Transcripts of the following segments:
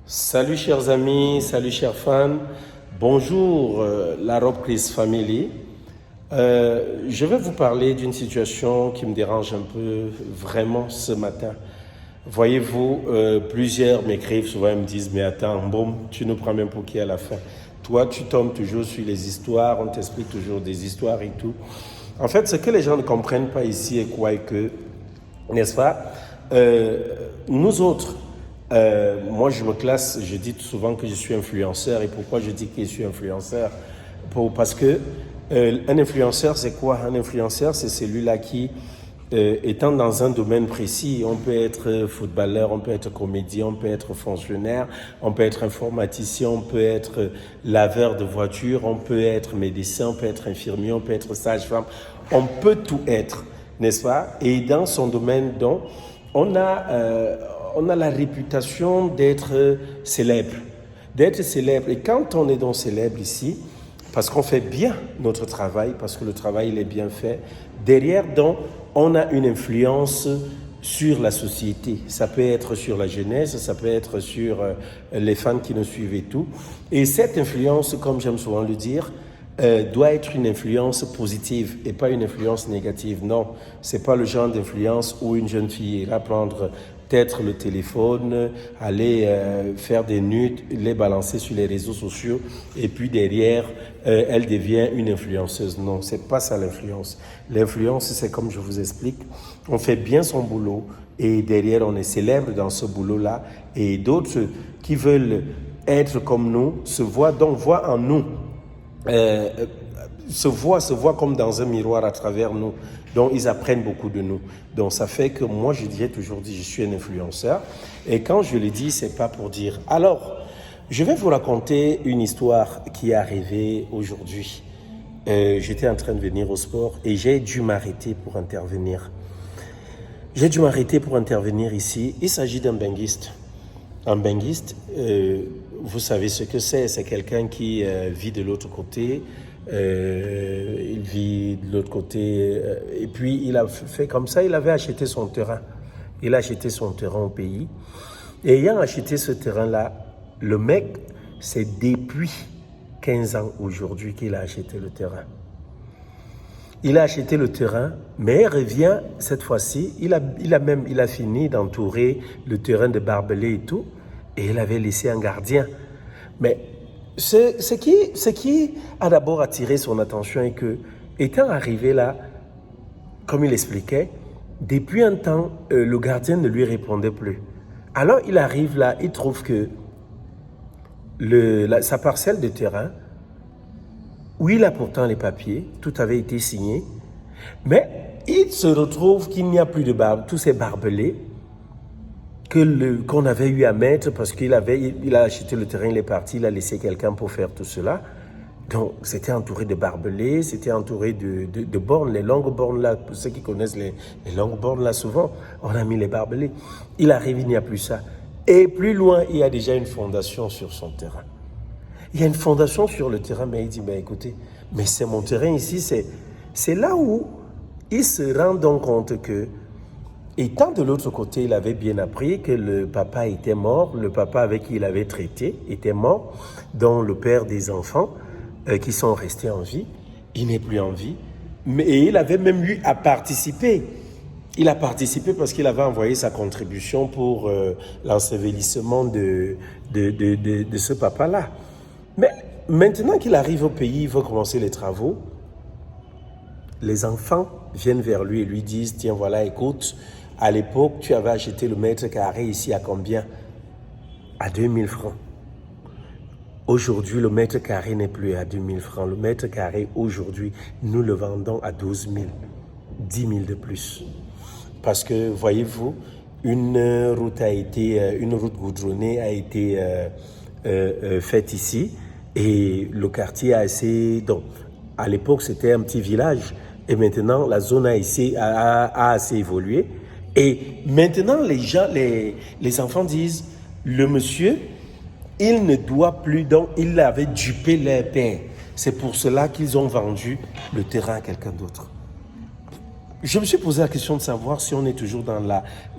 Salut chers amis, salut chers fans, bonjour la Rob Chris Family. Je vais vous parler d'une situation qui me dérange un peu vraiment ce matin. Voyez-vous, plusieurs m'écrivent, souvent ils me disent mais attends, bon, tu nous prends même pour qui à la fin. Toi, tu tombes toujours sur les histoires, on t'explique toujours des histoires et tout. En fait, ce que les gens ne comprennent pas ici est quoi et que, n'est-ce pas, nous autres, moi, je me classe, je dis souvent que je suis influenceur. Et pourquoi je dis que je suis influenceur? Parce que un influenceur, c'est quoi? Un influenceur, c'est celui-là qui, étant dans un domaine précis, on peut être footballeur, on peut être comédien, on peut être fonctionnaire, on peut être informaticien, on peut être laveur de voiture, on peut être médecin, on peut être infirmier, on peut être sage-femme, on peut tout être, n'est-ce pas? Et dans son domaine, donc, on a la réputation d'être célèbre. D'être célèbre. Et quand on est donc célèbre ici, parce qu'on fait bien notre travail, parce que le travail il est bien fait, derrière donc, on a une influence sur la société. Ça peut être sur la jeunesse, ça peut être sur les fans qui nous suivent et tout. Et cette influence, comme j'aime souvent le dire, doit être une influence positive et pas une influence négative. Non, c'est pas le genre d'influence où une jeune fille ira prendre peut-être le téléphone, aller faire des nudes, les balancer sur les réseaux sociaux et puis derrière, elle devient une influenceuse. Non, c'est pas ça l'influence. L'influence, c'est comme je vous explique, on fait bien son boulot et derrière, on est célèbre dans ce boulot-là et d'autres qui veulent être comme nous voient en nous se voient comme dans un miroir à travers nous. Donc, ils apprennent beaucoup de nous. Donc, ça fait que moi, je dirais toujours dit, je suis un influenceur. Et quand je le dis, c'est pas pour dire. Alors, je vais vous raconter une histoire qui est arrivée aujourd'hui. J'étais en train de venir au sport et j'ai dû m'arrêter pour intervenir. J'ai dû m'arrêter pour intervenir ici. Il s'agit d'un benguiste. Un benguiste, vous savez ce que c'est quelqu'un qui vit de l'autre côté, il vit de l'autre côté, et puis il a fait comme ça, il avait acheté son terrain. Il a acheté son terrain au pays. Et ayant acheté ce terrain-là, le mec, c'est depuis 15 ans aujourd'hui qu'il a acheté le terrain. Il a acheté le terrain, mais il revient cette fois-ci, il a fini d'entourer le terrain de barbelés et tout, et il avait laissé un gardien. Mais ce qui a d'abord attiré son attention est que, étant arrivé là, comme il expliquait, depuis un temps, le gardien ne lui répondait plus. Alors il arrive là, il trouve que sa parcelle de terrain, où il a pourtant les papiers, tout avait été signé, mais il se retrouve qu'il n'y a plus de tous ces barbelés qu'on avait eu à mettre parce qu'il a acheté le terrain, il est parti, il a laissé quelqu'un pour faire tout cela. Donc, c'était entouré de barbelés, c'était entouré de bornes, les longues bornes là, pour ceux qui connaissent les longues bornes là, souvent, on a mis les barbelés. Il arrive, il n'y a plus ça. Et plus loin, il y a déjà une fondation sur son terrain. Il y a une fondation sur le terrain, mais il dit, ben écoutez, mais c'est mon terrain ici, c'est là où il se rend donc compte que, étant de l'autre côté, il avait bien appris que le papa était mort, le papa avec qui il avait traité était mort, dont le père des enfants qui sont restés en vie, il n'est plus en vie, et il avait même eu à participer. Il a participé parce qu'il avait envoyé sa contribution pour l'ensevelissement de ce papa-là. Mais maintenant qu'il arrive au pays, il veut commencer les travaux. Les enfants viennent vers lui et lui disent, tiens voilà, écoute, à l'époque, tu avais acheté le mètre carré ici à combien? À 2000 francs. Aujourd'hui, le mètre carré n'est plus à 2000 francs. Le mètre carré, aujourd'hui, nous le vendons à 12 000, 10 000 de plus. Parce que, voyez-vous, une route goudronnée a été faite ici et le quartier a assez... Donc, à l'époque, c'était un petit village et maintenant, la zone a assez évolué. Et maintenant, les enfants disent, le monsieur, il ne doit plus, donc il avait dupé leur père. C'est pour cela qu'ils ont vendu le terrain à quelqu'un d'autre. Je me suis posé la question de savoir si on est toujours dans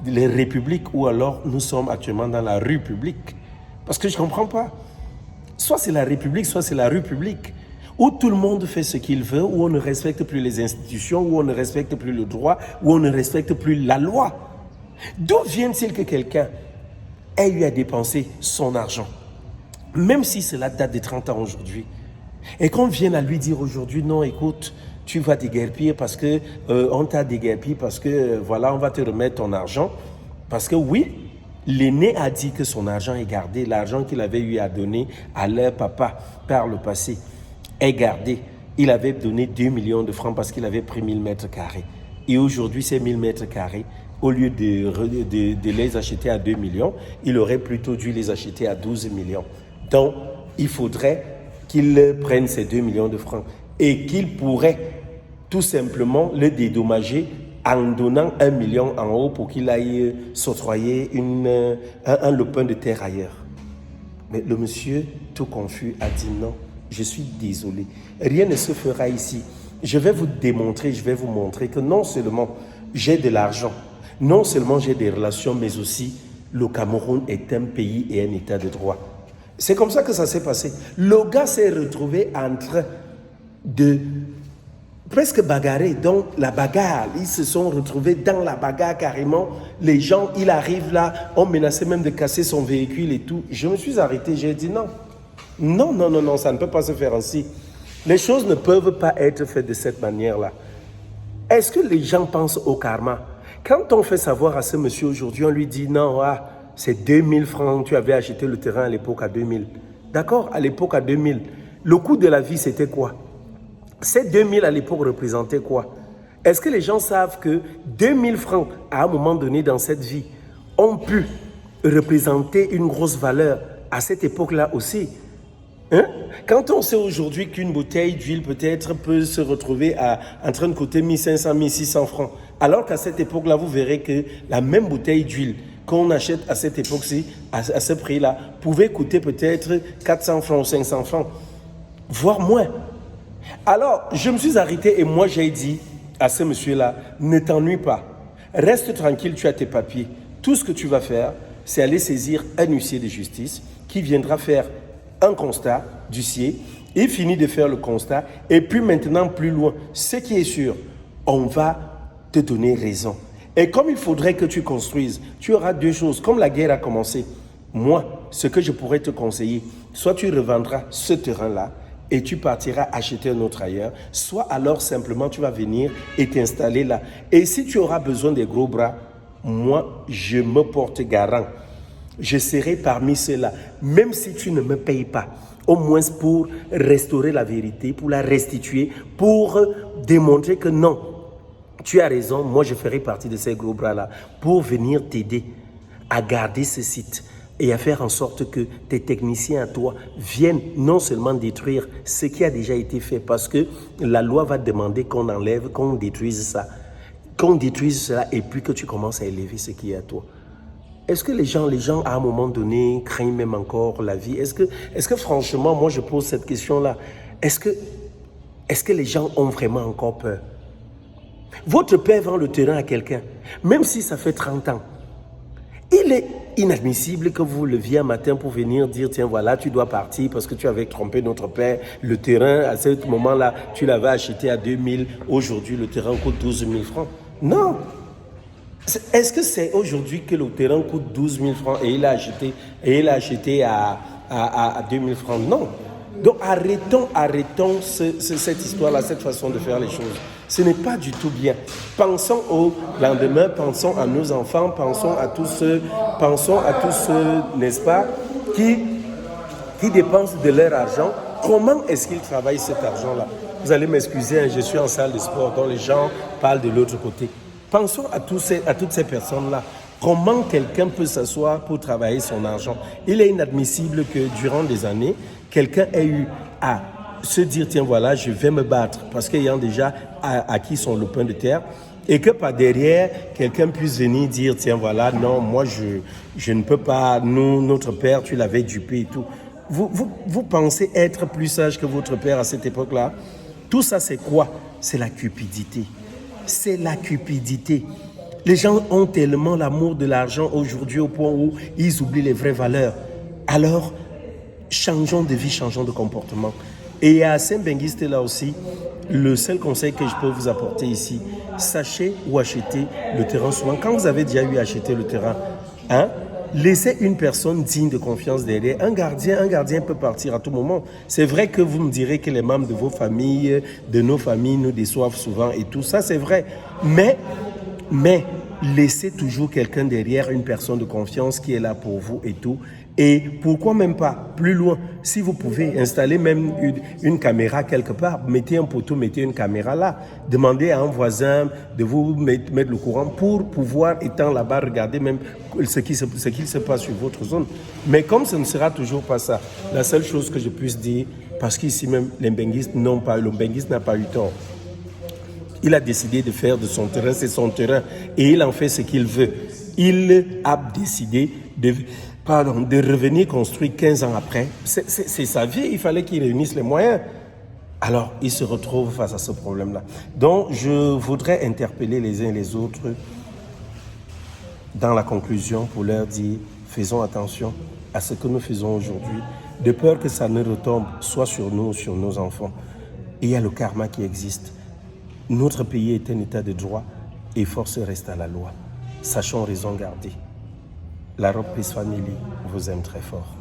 les républiques ou alors nous sommes actuellement dans la rue publique. Parce que je ne comprends pas. Soit c'est la République, soit c'est la République. Où tout le monde fait ce qu'il veut, où on ne respecte plus les institutions, où on ne respecte plus le droit, où on ne respecte plus la loi. D'où vient-il que quelqu'un ait eu à dépenser son argent, même si cela date de 30 ans aujourd'hui, et qu'on vienne à lui dire aujourd'hui, non, écoute, tu vas déguerpir parce que on t'a déguerpi, parce que voilà, on va te remettre ton argent. Parce que oui, l'aîné a dit que son argent est gardé, l'argent qu'il avait eu à donner à leur papa par le passé est gardé. Il avait donné 2 millions de francs parce qu'il avait pris 1000 mètres carrés. Et aujourd'hui, ces 1000 mètres carrés, au lieu de les acheter à 2 millions, il aurait plutôt dû les acheter à 12 millions. Donc, il faudrait qu'il prenne ces 2 millions de francs et qu'il pourrait tout simplement le dédommager en donnant 1 million en haut pour qu'il aille s'octroyer un lopin de terre ailleurs. Mais le monsieur, tout confus, a dit non, je suis désolé, rien ne se fera ici. Je vais vous démontrer, je vais vous montrer que non seulement j'ai de l'argent, non seulement j'ai des relations, mais aussi le Cameroun est un pays et un état de droit. C'est comme ça que ça s'est passé. Le gars s'est retrouvé en train de presque bagarrer, donc la bagarre, ils se sont retrouvés dans la bagarre carrément. Les gens, il arrive là, on menaçait même de casser son véhicule et tout. Je me suis arrêté, j'ai dit non. Non, non, non, non, ça ne peut pas se faire ainsi. Les choses ne peuvent pas être faites de cette manière-là. Est-ce que les gens pensent au karma? Quand on fait savoir à ce monsieur aujourd'hui, on lui dit non, c'est 2000 francs, tu avais acheté le terrain à l'époque à 2000. D'accord, à l'époque à 2000. Le coût de la vie, c'était quoi? Ces 2000 à l'époque représentaient quoi? Est-ce que les gens savent que 2000 francs, à un moment donné dans cette vie, ont pu représenter une grosse valeur à cette époque-là aussi? Quand on sait aujourd'hui qu'une bouteille d'huile peut-être peut se retrouver en train de coûter 1500, 1600 francs, alors qu'à cette époque-là, vous verrez que la même bouteille d'huile qu'on achète à cette époque-ci, à ce prix-là, pouvait coûter peut-être 400 francs ou 500 francs, voire moins. Alors, je me suis arrêté et moi j'ai dit à ce monsieur-là, ne t'ennuie pas, reste tranquille, tu as tes papiers. Tout ce que tu vas faire, c'est aller saisir un huissier de justice qui viendra faire un constat d'huissier. Il finit de faire le constat et puis maintenant plus loin, ce qui est sûr, on va te donner raison. Et comme il faudrait que tu construises, tu auras deux choses. Comme la guerre a commencé, moi, ce que je pourrais te conseiller, soit tu revendras ce terrain-là et tu partiras acheter un autre ailleurs, soit alors simplement tu vas venir et t'installer là. Et si tu auras besoin des gros bras, moi, je me porte garant. Je serai parmi ceux-là, même si tu ne me payes pas, au moins pour restaurer la vérité, pour la restituer, pour démontrer que non, tu as raison, moi je ferai partie de ces gros bras-là, pour venir t'aider à garder ce site et à faire en sorte que tes techniciens à toi viennent non seulement détruire ce qui a déjà été fait, parce que la loi va demander qu'on enlève, qu'on détruise ça, qu'on détruise cela et puis que tu commences à élever ce qui est à toi. Est-ce que les gens, à un moment donné, craignent même encore la vie? Est-ce que franchement, moi, je pose cette question-là. Est-ce que les gens ont vraiment encore peur? Votre père vend le terrain à quelqu'un, même si ça fait 30 ans. Il est inadmissible que vous leviez un matin pour venir dire, tiens, voilà, tu dois partir parce que tu avais trompé notre père. Le terrain, à ce moment-là, tu l'avais acheté à 2000. Aujourd'hui, le terrain coûte 12 000 francs. Non. Est-ce que c'est aujourd'hui que le terrain coûte 12 000 francs et il a acheté à 2 000 francs? Non. Donc arrêtons cette histoire-là, cette façon de faire les choses. Ce n'est pas du tout bien. Pensons au lendemain, pensons à nos enfants, pensons à tous ceux, n'est-ce pas, qui dépensent de leur argent. Comment est-ce qu'ils travaillent cet argent-là? Vous allez m'excuser, je suis en salle de sport, dont les gens parlent de l'autre côté. Pensons à toutes ces personnes-là. Comment quelqu'un peut s'asseoir pour travailler son argent? Il est inadmissible que durant des années, quelqu'un ait eu à se dire, tiens voilà, je vais me battre parce qu'ayant déjà acquis son lopin de terre, et que par derrière, quelqu'un puisse venir dire, tiens voilà, non, moi je ne peux pas, notre père, tu l'avais dupé et tout. Vous pensez être plus sage que votre père à cette époque-là? Tout ça, c'est quoi? C'est la cupidité. C'est la cupidité. Les gens ont tellement l'amour de l'argent aujourd'hui au point où ils oublient les vraies valeurs. Alors, changeons de vie, changeons de comportement. Et à Saint-Benguiste là aussi, le seul conseil que je peux vous apporter ici, sachez où acheter le terrain souvent. Quand vous avez déjà eu à acheter le terrain, hein, laissez une personne digne de confiance derrière. Un gardien peut partir à tout moment. C'est vrai que vous me direz que les membres de vos familles, de nos familles nous déçoivent souvent et tout ça, c'est vrai. Mais laissez toujours quelqu'un derrière, une personne de confiance qui est là pour vous et tout. Et pourquoi même pas plus loin, si vous pouvez installer même une caméra quelque part, mettez un poteau, mettez une caméra là, demandez à un voisin de vous mettre le courant pour pouvoir, étant là-bas, regarder même ce qu'il se passe sur votre zone. Mais comme ce ne sera toujours pas ça, la seule chose que je puisse dire, parce qu'ici même, les benguistes n'ont pas, le benguiste n'a pas eu tort. Il a décidé de faire de son terrain, c'est son terrain, et il en fait ce qu'il veut. Il a décidé de revenir construire 15 ans après. C'est sa vie, il fallait qu'il réunisse les moyens. Alors, il se retrouve face à ce problème-là. Donc, je voudrais interpeller les uns et les autres dans la conclusion pour leur dire, faisons attention à ce que nous faisons aujourd'hui, de peur que ça ne retombe soit sur nous, sur nos enfants. Et il y a le karma qui existe. Notre pays est un état de droit et force reste à la loi. Sachons raison garder. La Rob Peace Family vous aime très fort.